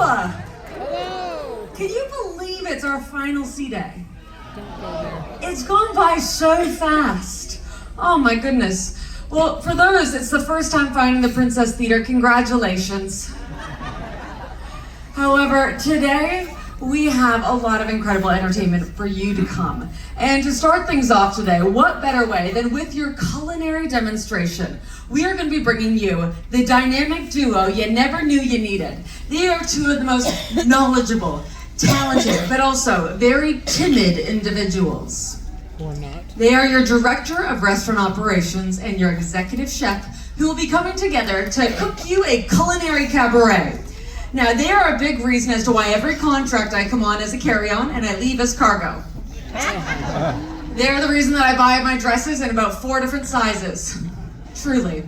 Hello! Can you believe it's our final C day? Don't go there. It's gone by so fast. Oh my goodness. Well, for those, it's the first time finding the Princess Theater. Congratulations. However, today we have a lot of incredible entertainment for you to come. And to start things off today, what better way than with your culinary demonstration? We are going to be bringing you the dynamic duo you never knew you needed. They are two of the most knowledgeable, talented, but also very timid individuals. Or not. They are your director of restaurant operations and your executive chef who will be coming together to cook you a culinary cabaret. Now, they are a big reason as to why every contract I come on as a carry-on and I leave as cargo. They're the reason that I buy my dresses in about 4 different sizes. Truly.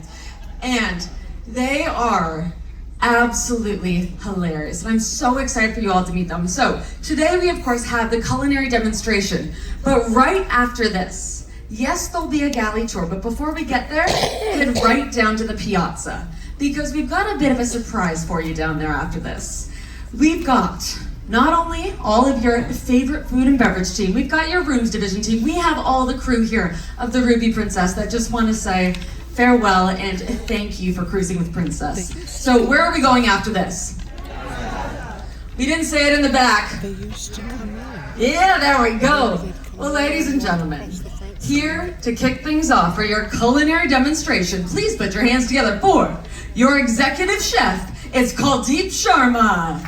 And they are absolutely hilarious. And I'm so excited for you all to meet them. So, today we of course have the culinary demonstration. But right after this, yes, there'll be a galley tour, but before we get there, head right down to the piazza. Because we've got a bit of a surprise for you down there after this. We've got not only all of your favorite food and beverage team, we've got your rooms division team, we have all the crew here of the Ruby Princess that just want to say farewell and thank you for cruising with Princess. So where are we going after this? We didn't say it in the back. They used to come in. Yeah, there we go. Well, ladies and gentlemen, here to kick things off for your culinary demonstration, please put your hands together for your executive chef. It's Kuldeep Sharma.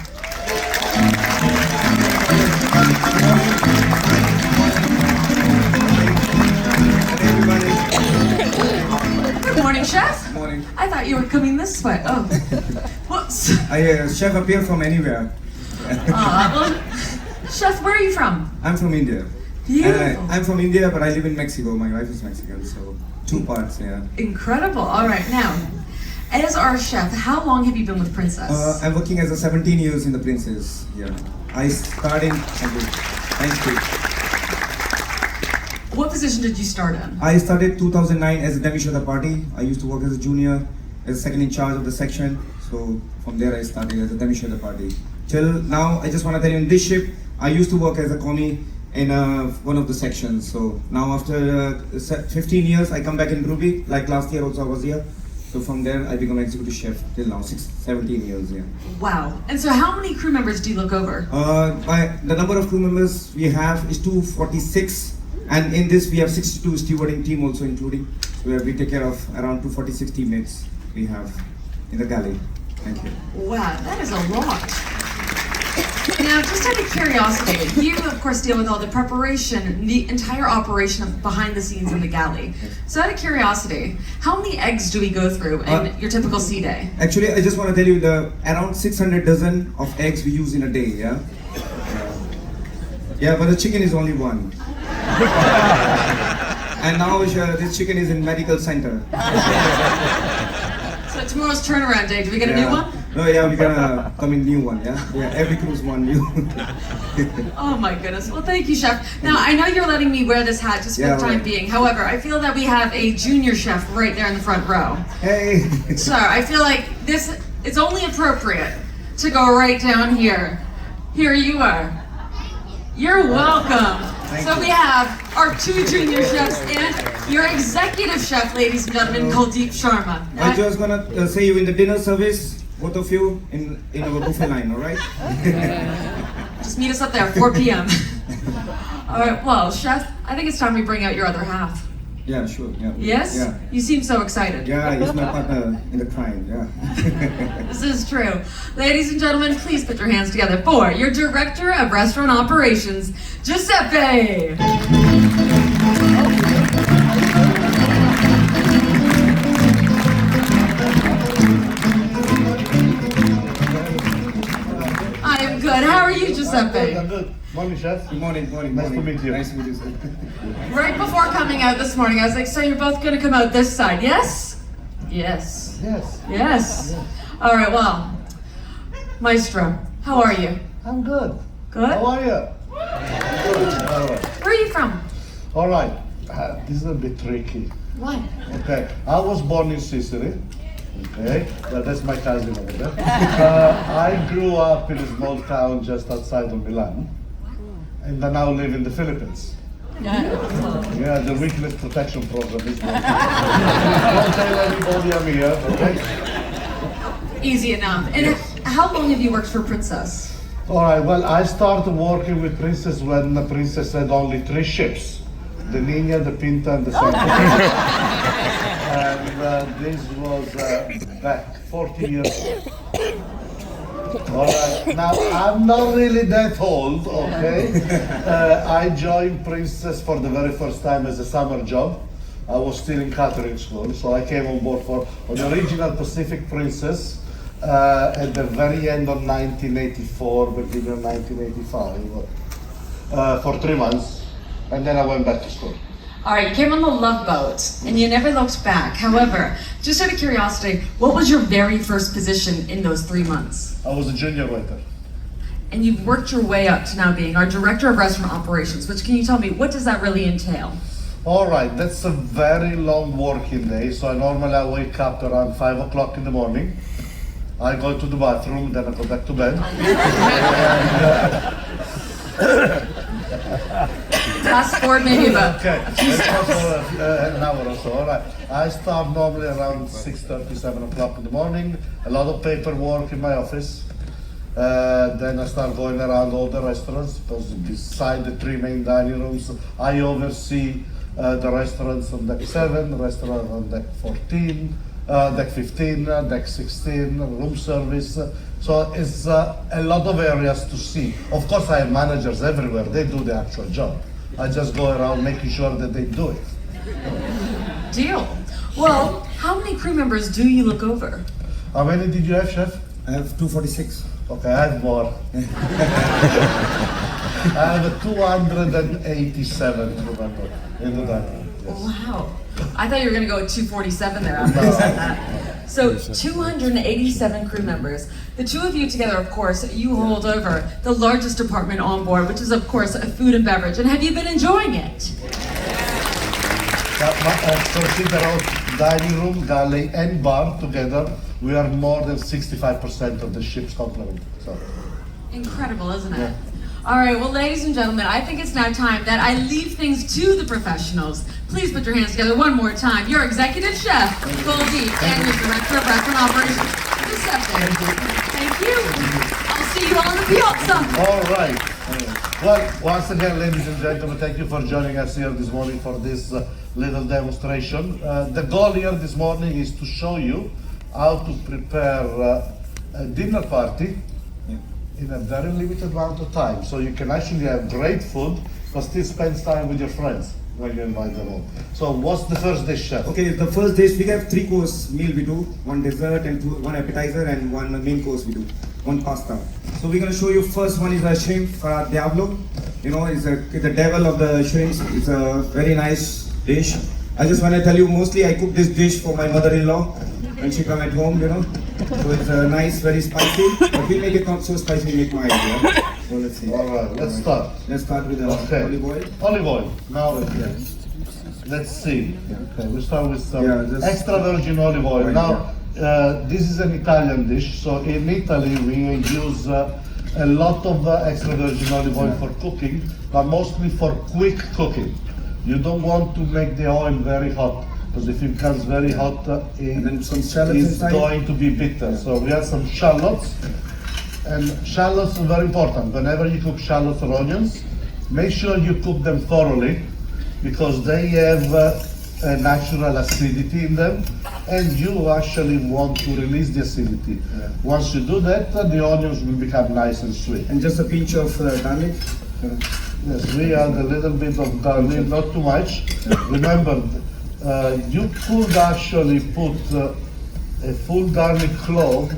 Good morning, chef. Good morning. I thought you were coming this way. Oh, whoops. Chef appear from anywhere. Well, chef, where are you from? I'm from India. Beautiful. I'm from India, but I live in Mexico. My wife is Mexican, so 2 parts, yeah. Incredible. All right, now, as our chef, how long have you been with Princess? I'm working as a 17 years in the Princess. Yeah. I started. Thank you. What position did you start in? I started 2009 as a demi chef at the party. I used to work as a junior, as a second in charge of the section. So from there I started as a demi chef at the party. Till now, I just want to tell you, in this ship, I used to work as a commie in one of the sections. So now after 15 years, I come back in Ruby. Like last year also I was here. So from there, I become executive chef till now, 17 years, yeah. Wow. And so how many crew members do you look over? The number of crew members we have is 246. And in this, we have 62 stewarding team also including. Where we take care of around 246 teammates we have in the galley. Thank you. Wow, that is a lot. Now, just out of curiosity, you of course deal with all the preparation, the entire operation of behind the scenes in the galley. So out of curiosity, how many eggs do we go through in your typical sea day? Actually, I just want to tell you around 600 dozen of eggs we use in a day, yeah? Yeah, but the chicken is only one. And now this chicken is in medical center. So tomorrow's turnaround day, do we get a new one? No, yeah, we're gonna come in new one, yeah? Yeah, every cruise one new. Oh my goodness. Well, thank you, chef. Now, I know you're letting me wear this hat just for the time being. However, I feel that we have a junior chef right there in the front row. Hey! So I feel like it's only appropriate to go right down here. Here you are. You're welcome. So we have our 2 junior chefs and your executive chef, ladies and gentlemen, Kuldeep Sharma. I just gonna say you in the dinner service, both of you, in our buffet line, alright? Just meet us up there, 4 p.m. All right, well, chef, I think it's time we bring out your other half. Yeah, sure, yeah. Yes? Yeah. You seem so excited. Yeah, he's my partner in the crime, yeah. This is true. Ladies and gentlemen, please put your hands together for your Director of Restaurant Operations, Giuseppe. I am good. How are you, Giuseppe? I'm good. Morning, chef. Good morning, morning, Nice morning. to meet you. Nice to meet you, sir. Right before coming out this morning, I was like, so you're both going to come out this side, yes? Yes. Yes. Yes. All right, well, Maestro, how are you? I'm good. Good? How are you? Good. All right. Where are you from? All right. This is a bit tricky. What? Okay. I was born in Sicily. Okay, well, that's my cousin over there. I grew up in a small town just outside of Milan, and I now live in the Philippines. Yeah, the Weakness Protection Program is not. Don't tell anybody I'm here, okay? Easy enough. And how long have you worked for Princess? All right, well, I started working with Princess when the Princess had only 3 ships. The Nina, the Pinta, and the Santa. And this was back 40 years ago. All right, now I'm not really that old, okay? I joined Princess for the very first time as a summer job. I was still in catering school, so I came on board for the original Pacific Princess at the very end of 1984, beginning of 1985, for 3 months, and then I went back to school. All right, you came on the Love Boat, and you never looked back. However, just out of curiosity, what was your very first position in those 3 months? I was a junior waiter. And you've worked your way up to now being our Director of Restaurant Operations, which can you tell me, what does that really entail? All right, that's a very long working day. So normally I wake up around 5 o'clock in the morning. I go to the bathroom, then I go back to bed. Fast forward maybe about Okay, a few it's steps. also an hour or so. All right, I start normally around 6:30, 7 o'clock in the morning. A lot of paperwork in my office. Then I start going around all the restaurants because beside the 3 main dining rooms, I oversee the restaurants on deck 7, the restaurant on deck 14, deck 15, deck 16, room service. So it's a lot of areas to see. Of course, I have managers everywhere. They do the actual job. I just go around making sure that they do it. Deal. Well, how many crew members do you look over? How many did you have, chef? I have 246. Okay, I have more. I have 287, remember, in the dining room. Yes. Wow. I thought you were going to go with 247 there after you said that. So 287 crew members. The two of you together, of course, you hold over the largest department on board, which is, of course, food and beverage. And have you been enjoying it? Consider our dining room, galley, and bar together. We are more than 65% of the ship's complement. So. Incredible, isn't it? Yeah. All right, well, ladies and gentlemen, I think it's now time that I leave things to the professionals. Please put your hands together one more time. Your executive chef, Goldie, and your director of restaurant operations, Giuseppe. Thank you. I'll see you all on the piazza. All right. Well, once again, ladies and gentlemen, thank you for joining us here this morning for this little demonstration. The goal here this morning is to show you how to prepare a dinner party in a very limited amount of time. So you can actually have great food, but still spend time with your friends when you invite them home. So what's the first dish, chef? Okay, the first dish, we have 3-course meal we do, 1 dessert and 1 appetizer and 1 main course we do, 1 pasta. So we're going to show you first one is a shrimp diablo. You know, it's the devil of the shrimps. It's a very nice dish. I just want to tell you, mostly I cook this dish for my mother-in-law when she come at home, you know. So it's nice, very spicy, but we make it not so spicy, make my idea. So let's see. All right, let's start. Let's start with the Okay. olive oil. Olive oil. Now, let's see. Okay, we start with some just extra virgin olive oil. oil, Now, this is an Italian dish. So in Italy, we use a lot of extra virgin olive oil for cooking, but mostly for quick cooking. You don't want to make the oil very hot, because if it becomes very hot, And then some shallots it's inside. going to be bitter. So we have some shallots, and shallots are very important. Whenever you cook shallots or onions, make sure you cook them thoroughly, because they have a natural acidity in them, and you actually want to release the acidity. Once you do that, the onions will become nice and sweet. And just a pinch of garlic. Yes, we add a little bit of garlic, not too much. Remember, you could actually put a full garlic clove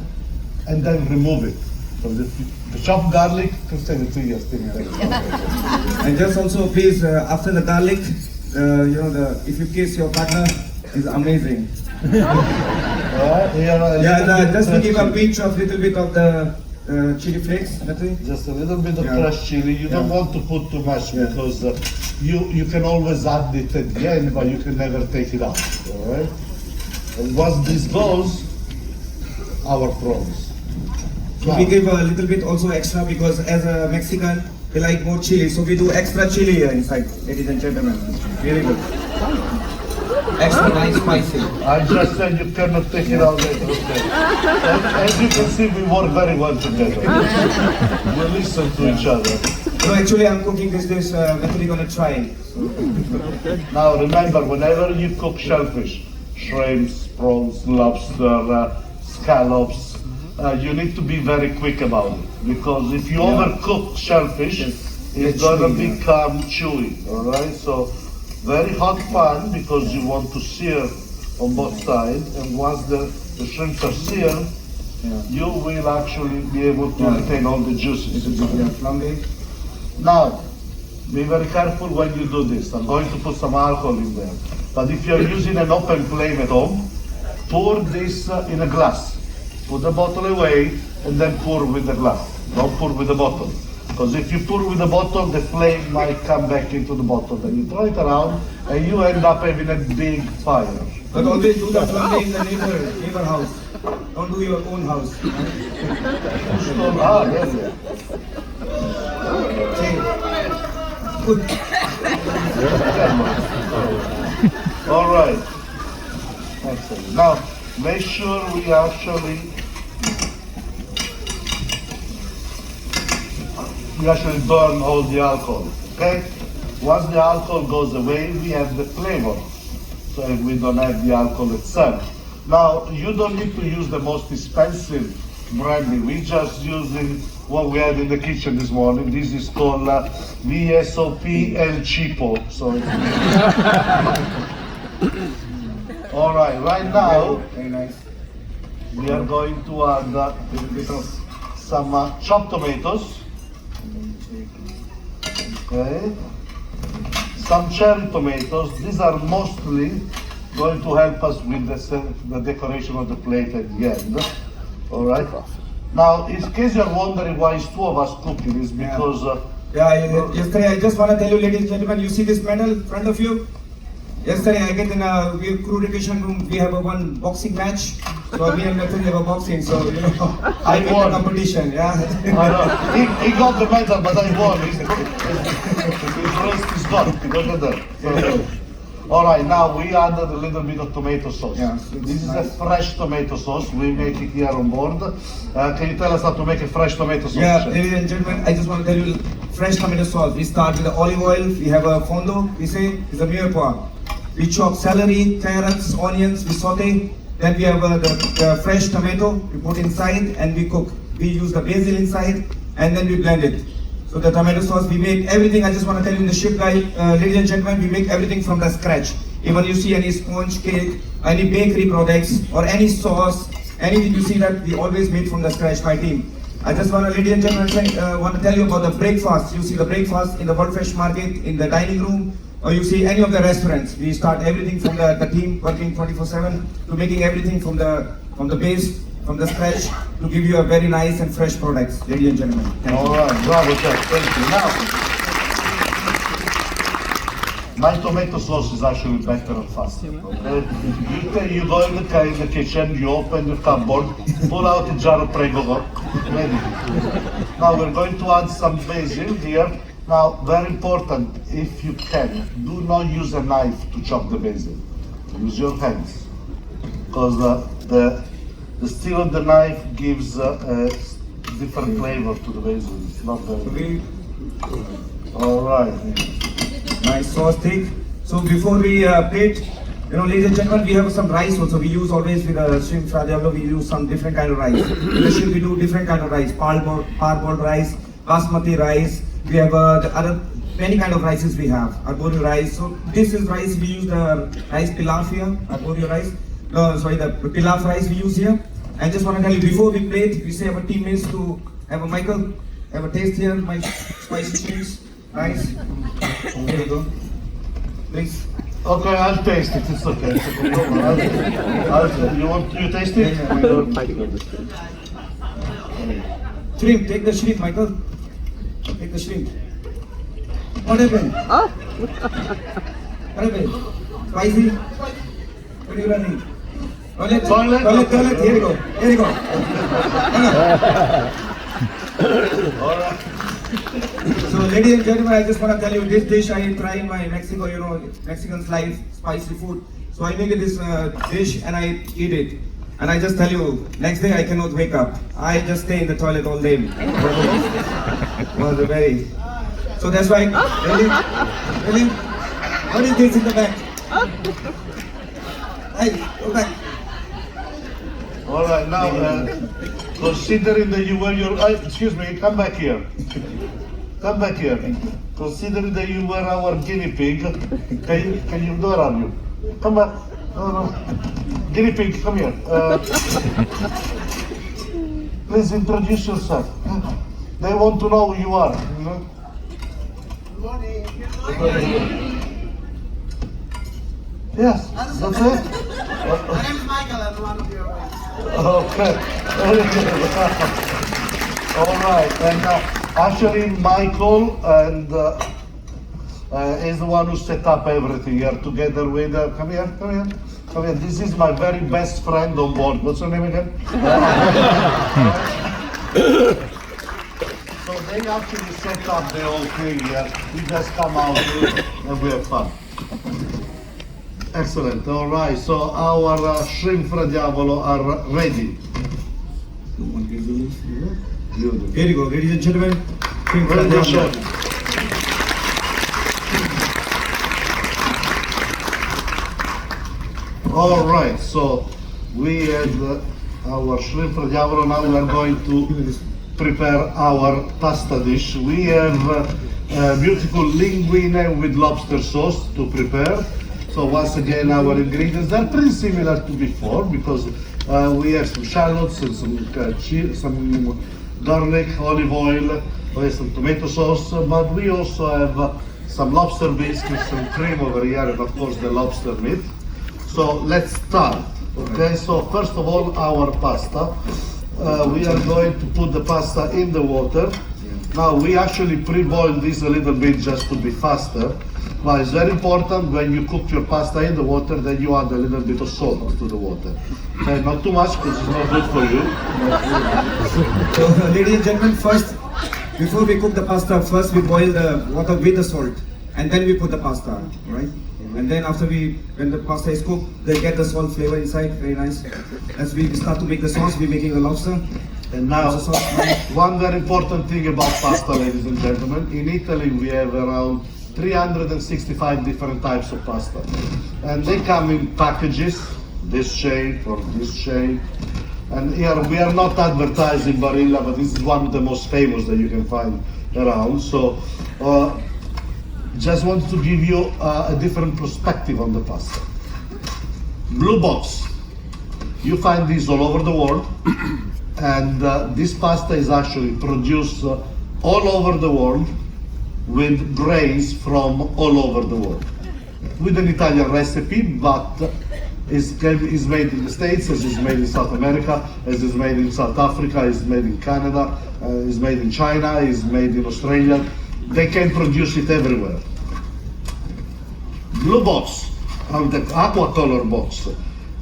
and then remove it. So the chopped garlic can stay the 2 years. And just also please, after the garlic, you know, if you kiss your partner, is amazing. Just to give a pinch of little bit of the chili flakes, that's it. Just a little bit of Yeah. crushed chili. You don't want to put too much because you can always add it at the end, but you can never take it out. All right. And once this goes, our prawns. So we give a little bit also extra because as a Mexican, we like more chili. So we do extra chili here inside, ladies and gentlemen. Really good. Extra nice spicy. I just said you cannot take it out later. Okay. As you can see, we work very well together. We listen to each other. No, actually I'm cooking this dish, we're gonna try. Now remember, whenever you cook shellfish, shrimps, prawns, lobster, scallops, you need to be very quick about it. Because if you overcook shellfish, it's gonna become chewy, alright? So very hot pan because you want to sear on both sides, and once the shrimps are seared, you will actually be able to retain all the juices. Now, be very careful when you do this. I'm going to put some alcohol in there. But if you're using an open flame at home, pour this in a glass. Put the bottle away and then pour with the glass. Don't pour with the bottle. Because if you pour with the bottle, the flame might come back into the bottle. Then you throw it around and you end up having a big fire. But always do the flambe in the neighbor house. Don't do your own house. Okay. Good. All right. Excellent. Now, make sure we actually burn all the alcohol. Okay? Once the alcohol goes away, we have the flavor. So we don't have the alcohol itself. Now, you don't need to use the most expensive brandy. We're just using what we had in the kitchen this morning. This is called VSOP El Cheapo. So, all right now, Very nice. we are going to add a little bit of some chopped tomatoes. Okay. Some cherry tomatoes. These are mostly going to help us with the decoration of the plate at the end. All right. Now, in case you're wondering why it's two of us cooking, is because yesterday I just want to tell you, ladies and gentlemen, you see this medal in front of you? Yesterday I get in a crew recreation room, we have a one boxing match. So me and Nathan have a boxing, so you know, I won the competition, I know. He got the medal, but I won. His race is gone. Look at that. So, all right, now we added a little bit of tomato sauce. Yeah, this is a fresh tomato sauce. We make it here on board. Can you tell us how to make a fresh tomato sauce? Yeah, Chef? ladies and gentlemen, I just want to tell you, fresh tomato sauce. We start with the olive oil, we have a fondo, we say, it's a mirepoix. We chop celery, carrots, onions, we saute. Then we have the fresh tomato, we put inside and we cook. We use the basil inside and then we blend it. So the tomato sauce, we make everything. I just want to tell you in the ship, guys, ladies and gentlemen, we make everything from the scratch. Even you see any sponge cake, any bakery products or any sauce, anything you see that we always made from the scratch, my team. I just want to, ladies and gentlemen, want to tell you about the breakfast. You see the breakfast in the World Fresh Market, in the dining room, or you see any of the restaurants. We start everything from the team working 24/7 to making everything from the base, from the scratch, to give you a very nice and fresh products, ladies and gentlemen. Thank you. All right, bravo, Chef. Thank you. Now, my tomato sauce is actually better and faster. Okay? You go in the kitchen, you open the cupboard, pull out a jar of prego, ready. Now we're going to add some basil here. Now, very important, if you can, do not use a knife to chop the basil. Use your hands, because the steel of the knife gives a different flavor to the basil. It's not very good. All right. Nice sauce thick. So before we plate, you know, ladies and gentlemen, we have some rice also. We use always with the shrimp fry, we use some different kind of rice. In the shrimp we do different kind of rice, parboiled rice, basmati rice. We have the other many kind of rices we have. Arbori rice. So this is rice. We use the rice pilaf here. Arbori rice. No, sorry, the pilaf rice we use here. I just want to tell you, before we plate, we say our teammates to have a Michael, have a taste here. My spicy chilies, rice. Here you go. Please. Okay, I'll taste it. It's okay. It's okay. You taste it? Shrimp. Take the shrimp, Michael. Take the shrimp. What happened? What happened? Spicy? What do you running? Toilet. Here you go. All right. So, ladies and gentlemen, I just want to tell you this dish I try in my Mexico. You know, Mexicans like spicy food. So I make this dish and I eat it. And I just tell you, next day I cannot wake up. I just stay in the toilet all day. Was very. So that's why. Really? What is this in the back? Hey, go back. All right, now considering that you were excuse me, come back here. Come back here. Considering that you were our guinea pig, can you, where are you? Come back. No. Guinea pig, come here. Please introduce yourself. They want to know who you are. You know? Yes, that's it. My name is Michael, I'm one of your Okay. All right. And actually, Michael and is the one who set up everything here together with. Come here. This is my very best friend on board. What's your name again? So they actually set up the whole thing here. We just come out and we have fun. Excellent. All right. So our shrimp fra diavolo are ready. Here you go, ladies and gentlemen. Very good, chef. All right. So we have our shrimp fra diavolo. Now we are going to prepare our pasta dish. We have beautiful linguine with lobster sauce to prepare. So once again, our ingredients are pretty similar to before because we have some shallots and some cheese, some garlic, olive oil, we have some tomato sauce, but we also have some lobster biscuits, some cream over here, and of course the lobster meat. So let's start. Okay, so first of all, our pasta. We are going to put the pasta in the water. Now we actually pre-boil this a little bit just to be faster. But it's very important when you cook your pasta in the water that you add a little bit of salt to the water. Okay, not too much because it's not good for you. So, ladies and gentlemen, first, before we cook the pasta, first we boil the water with the salt, and then we put the pasta, right? And then after when the pasta is cooked, they get the salt flavor inside, very nice. As we start to make the sauce, we're making the lobster. And now, one very important thing about pasta, ladies and gentlemen. In Italy, we have around 365 different types of pasta. And they come in packages, this shape or this shape. And here we are not advertising Barilla, but this is one of the most famous that you can find around. So just wanted to give you a different perspective on the pasta. Blue box. You find these all over the world. And this pasta is actually produced all over the world with grains from all over the world. With an Italian recipe, but is made in the States, as is made in South America, as is made in South Africa, is made in Canada, is made in China, is made in Australia. They can produce it everywhere. Blue box, and the aqua color box,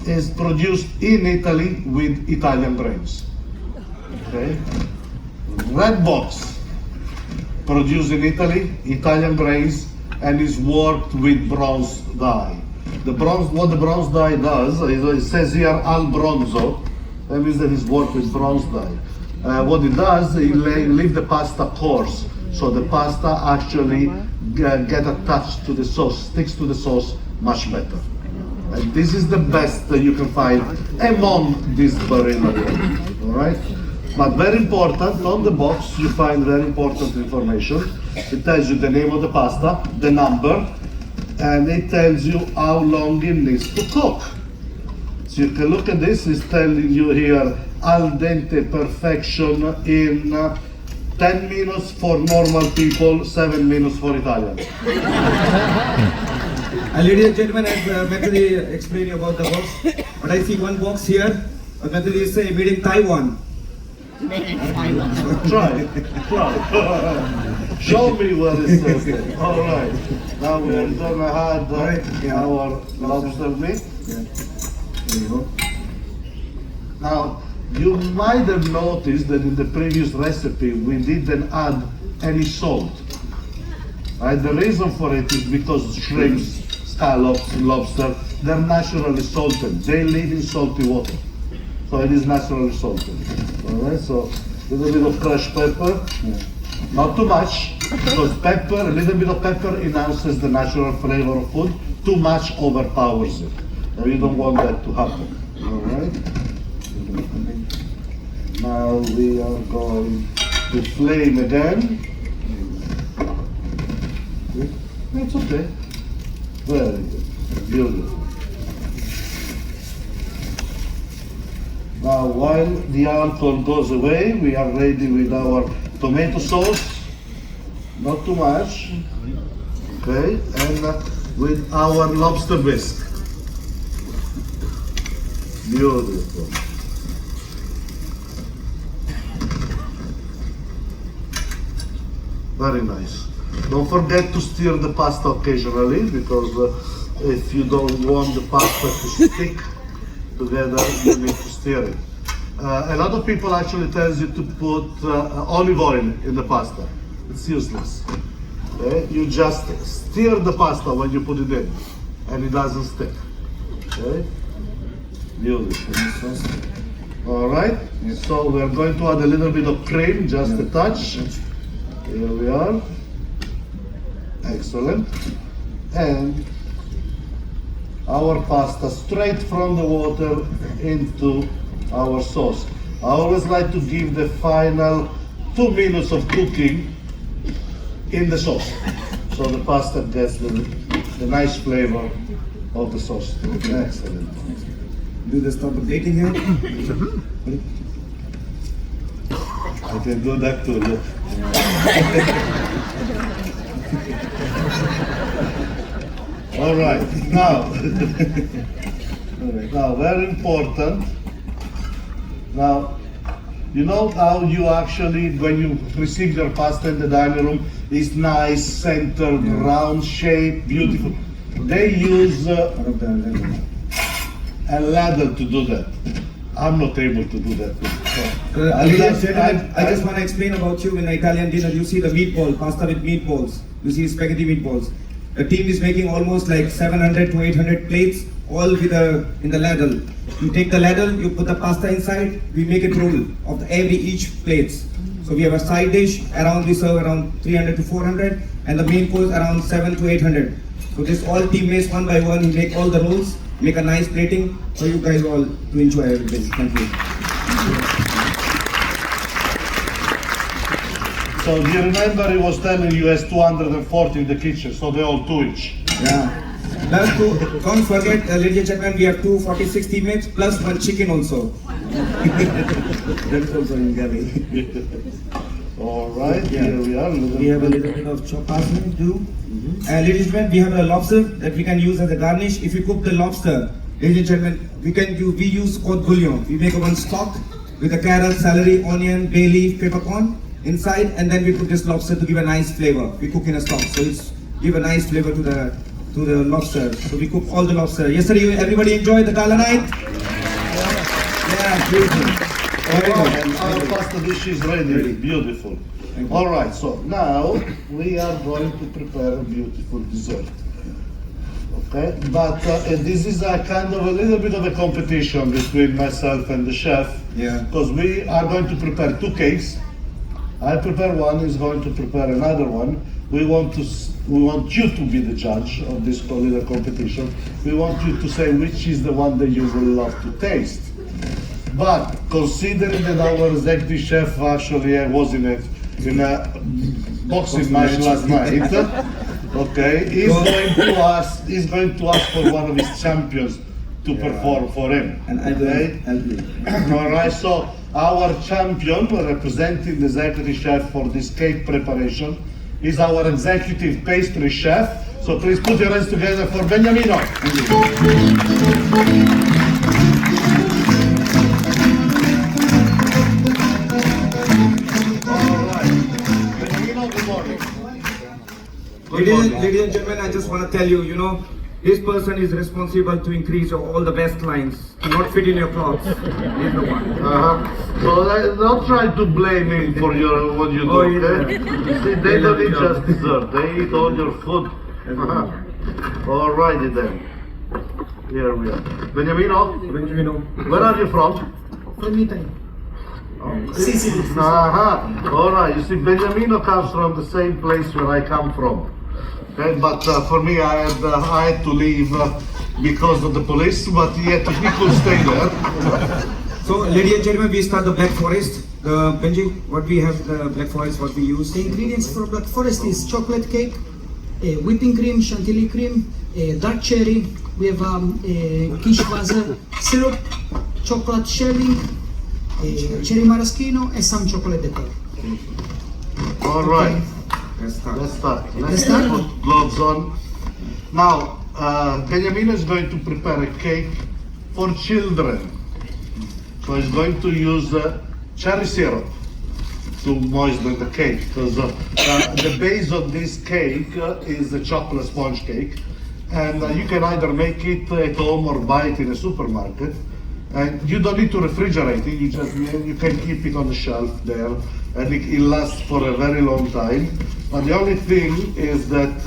is produced in Italy with Italian grains. Okay. Red box, produced in Italy, Italian grains, and is worked with bronze dye. What the bronze dye does, it says here al bronzo, that means that it's worked with bronze dye. What it does, it leave the pasta coarse, so the pasta actually get attached to the sauce, sticks to the sauce much better. And this is the best that you can find among this Barilla. All right? But very important, on the box you find very important information. It tells you the name of the pasta, the number, and it tells you how long it needs to cook. So you can look at this, it's telling you here al dente perfection in 10 minutes for normal people, 7 minutes for Italians. Ladies and gentlemen, as Methodi explained you about the box, but I see one box here, Methodi is saying made in Taiwan. Try. Show me what it says. All right. Now we're gonna add our lobster meat. There you go. Now, you might have noticed that in the previous recipe we didn't add any salt. Right? The reason for it is because shrimps, scallops, lobster, they're naturally salted. They live in salty water. So it is naturally salted. Alright, so a little bit of crushed pepper. Not too much, because pepper, a little bit of pepper enhances the natural flavor of food. Too much overpowers it. And we don't want that to happen. Alright? Now we are going to flame again. It's okay. Very good. Beautiful. Now while the alcohol goes away, we are ready with our tomato sauce. Not too much. Okay, and with our lobster bisque. Beautiful. Very nice. Don't forget to stir the pasta occasionally, because if you don't want the pasta to stick together, you need to stir it. A lot of people actually tells you to put olive oil in the pasta. It's useless. Okay? You just stir the pasta when you put it in, and it doesn't stick. Okay? Beautiful. All right. So we're going to add a little bit of cream, just a touch. Here we are. Excellent. And our pasta straight from the water into our sauce. I always like to give the final 2 minutes of cooking in the sauce, so the pasta gets the nice flavor of the sauce. Excellent. Do the stop the plating here. I can do that too. Look. All right, now very important. Now, you know how you actually, when you receive your pasta in the dining room, it's nice, centered, round shape, beautiful. They use a ladle to do that. I'm not able to do that. I just want to explain about you in the Italian dinner. You see the meatball, pasta with meatballs. You see spaghetti meatballs. The team is making almost like 700 to 800 plates, all with in the ladle. You take the ladle, you put the pasta inside, we make it roll of each plates. So we have a side dish, we serve around 300 to 400, and the main course around 700 to 800. So this all teammates one by one, we make all the rolls, make a nice plating for you guys all to enjoy everything. Thank you. So do you remember he was telling you has 240 in the kitchen, so they're all 2 each. Yeah. Plus don't forget, ladies and gentlemen, we have 246 teammates plus one chicken also. That is also in Gary. All right, Yeah. here we are. We have a little bit of chopped parsley too. And ladies and gentlemen, we have a lobster that we can use as a garnish. If you cook the lobster, ladies and gentlemen, we use cod bouillon. We make one stock with the carrot, celery, onion, bay leaf, peppercorn inside, and then we put this lobster to give a nice flavor. We cook in a stock, so it's give a nice flavor to the lobster. So we cook all the lobster. Yesterday, everybody enjoyed the gala night. Yeah, beautiful. And our pasta dish is ready. Beautiful. All right, so now we are going to prepare a beautiful dessert. Okay, but this is a kind of a little bit of a competition between myself and the chef. Yeah. Because we are going to prepare 2 cakes. I prepare one, he's going to prepare another one. We want you to be the judge of this little competition. We want you to say which is the one that you will love to taste. But considering that our executive chef actually was in a boxing match last night, okay, he's going to ask for one of his champions to perform for him. And I will help you. All right, so our champion representing the executive chef for this cake preparation is our executive pastry chef. So please put your hands together for Beniamino. All right, Beniamino, good morning. Ladies and gentlemen, I just want to tell you, This person is responsible to increase all the best lines, to not fit in your clothes. He's the one. So don't try to blame him for what you do, Oh, okay? yeah. See, they don't eat just dessert, they eat all your food. Alrighty then. Here we are. Beniamino, Benjamin, where are you from? From Italy. Sicily. Alright, you see, Beniamino comes from the same place where I come from. Okay, but for me, I had to leave because of the police, but yet we could stay there. So, ladies and gentlemen, we start the Black Forest. Benji, what we have, the Black Forest, what we use? The ingredients for Black Forest is chocolate cake, whipping cream, chantilly cream, dark cherry. We have Kirschwasser syrup, chocolate shelling, cherry maraschino, and some chocolate decor. Alright. Let's start. Let's start. Let's start. Put gloves on. Now, Beniamino is going to prepare a cake for children. So he's going to use cherry syrup to moisten the cake, because the base of this cake is a chocolate sponge cake, and you can either make it at home or buy it in a supermarket. And you don't need to refrigerate it. You can keep it on the shelf there, and it lasts for a very long time. But the only thing is that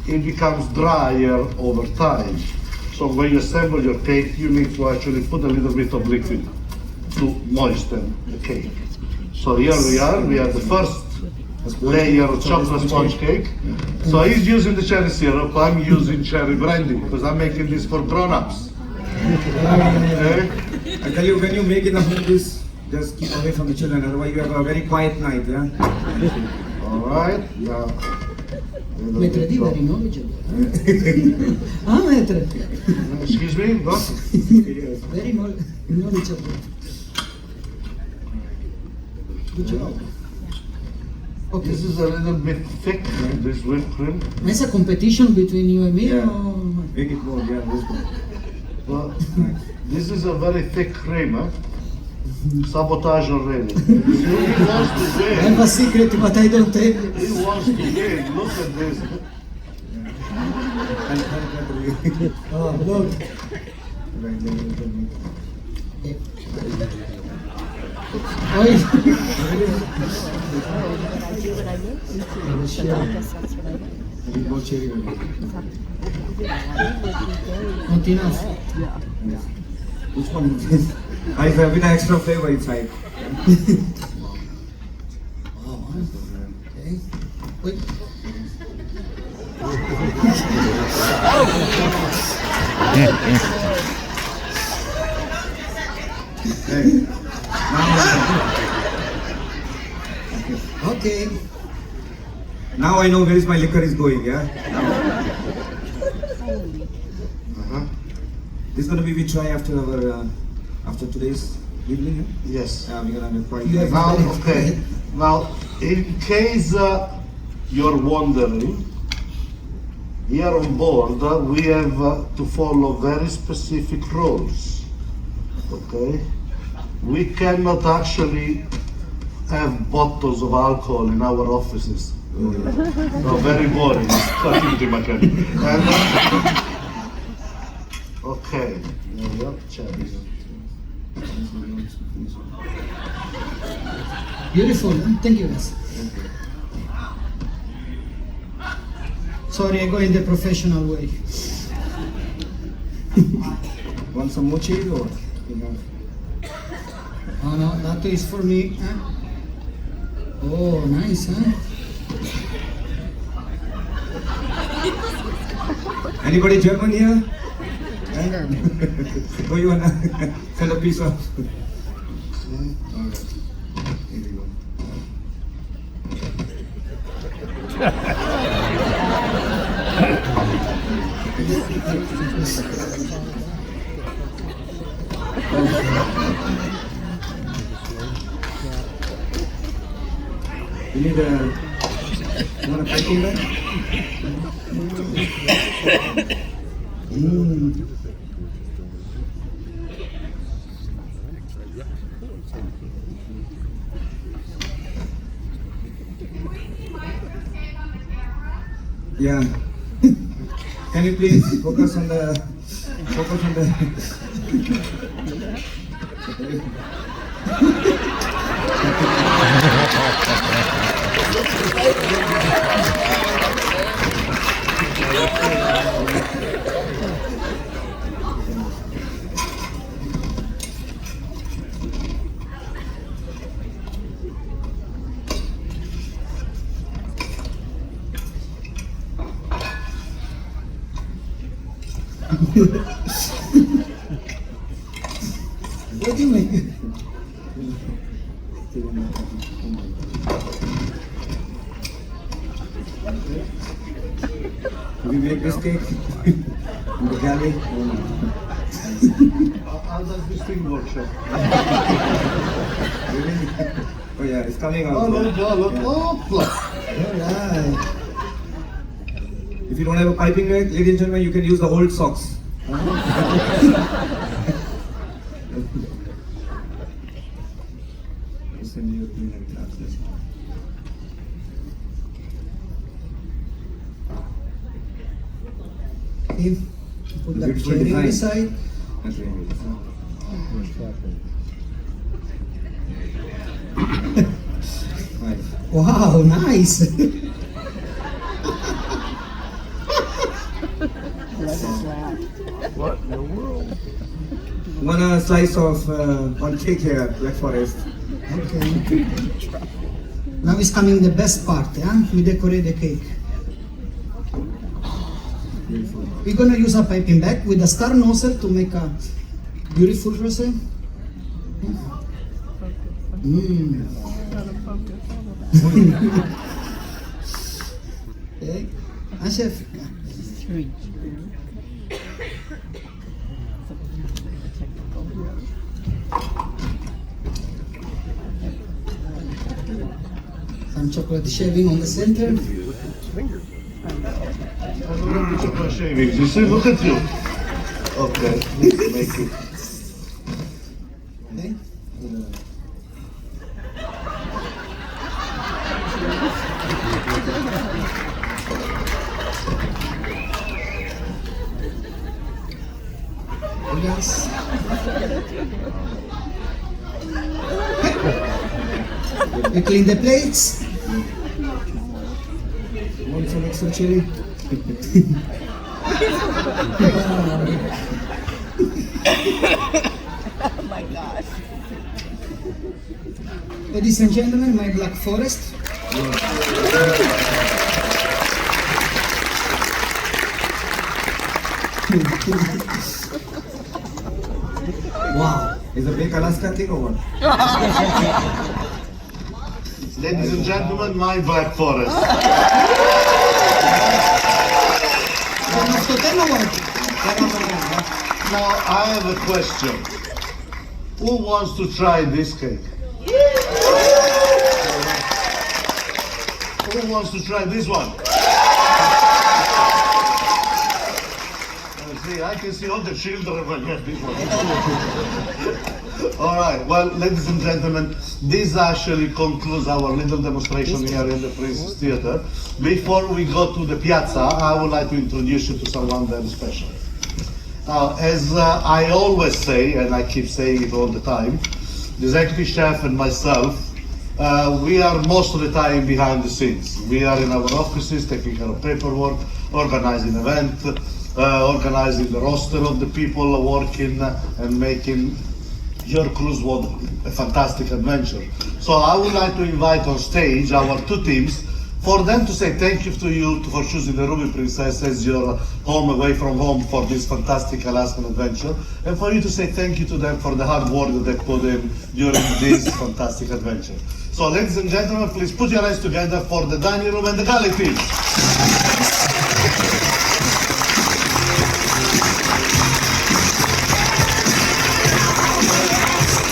it becomes drier over time. So when you assemble your cake, you need to actually put a little bit of liquid to moisten the cake. So here we are. We have the first layer of chocolate sponge cake. So he's using the cherry syrup. I'm using cherry brandy because I'm making this for grown-ups. Okay. I tell you, when you make in the home this, just keep away from the children, otherwise you have a very quiet night, yeah? Alright, now. Maître di very knowledgeable. Ah, maître. Excuse me, what? Very knowledgeable. Good job. Okay. This is a little bit thick, this whipped cream. It's a competition between you and me, Yeah. or? Make it more, yeah, let's go. Well, this is a very thick cream, huh? Sabotage already. He wants to I have win. a secret, but I don't tell you. He wants to win. Look at this. Oh, look. Not enough. Which one is this? I have with extra flavor inside. Okay. Wait. Hey. Okay. Now I know where is my liquor is going, yeah? This is gonna be we try after our after today's evening. Yes. Yeah, we're gonna have a quite. Now, okay. Now, in case you're wondering, here on board we have to follow very specific rules. Okay? We cannot actually have bottles of alcohol in our offices. No, very boring. And, okay. There we go. Cherries. Beautiful. Thank you, guys. Sorry, I go in the professional way. Want some more cheese or? Oh no, that is for me. Huh? Oh, nice, huh? Anybody German here? Oh, you wanna sell a piece of? Alright. Here we go. You need a. You want a piping bag? Yeah. Can you please focus on the What do you make? we make this cake in the galley. How does this thing work, chef? Really? Oh yeah, it's coming out. Oh, look, Hopla. Alright. If you don't have a piping bag, ladies and gentlemen, you can use the old socks. Send you a culinary class. If put the Beautiful cherry design. inside. That's really good. Nice. Wow, nice. One slice of one cake here, Black Forest. Okay. Now is coming the best part, yeah? We decorate the cake. Beautiful. We're gonna use a piping bag with a star nozzle to make a beautiful rosé. Mm. Okay. Ah, chef. Some chocolate shaving on the center. Chocolate shavings. You see, look at you. Okay, make it. Okay. Yes. We clean the plates. Want some extra chili? Oh my gosh. Ladies and gentlemen, my Black Forest. Wow. Is a big Alaska thing or what? Ladies and gentlemen, my Black Forest. Now, I have a question. Who wants to try this cake? Who wants to try this one? See, I can see all the children will get this one. All right, well, ladies and gentlemen, this actually concludes our little demonstration here in the Princess Theatre. Before we go to the piazza, I would like to introduce you to someone very special. Now, as I always say, and I keep saying it all the time, the executive chef and myself, we are most of the time behind the scenes. We are in our offices taking care of paperwork, organizing events, organizing the roster of the people working and making your cruise was a fantastic adventure. So I would like to invite on stage our two teams for them to say thank you to you for choosing the Ruby Princess as your home away from home for this fantastic Alaskan adventure, and for you to say thank you to them for the hard work that they put in during this fantastic adventure. So ladies and gentlemen, please put your hands together for the dining room and the galley team.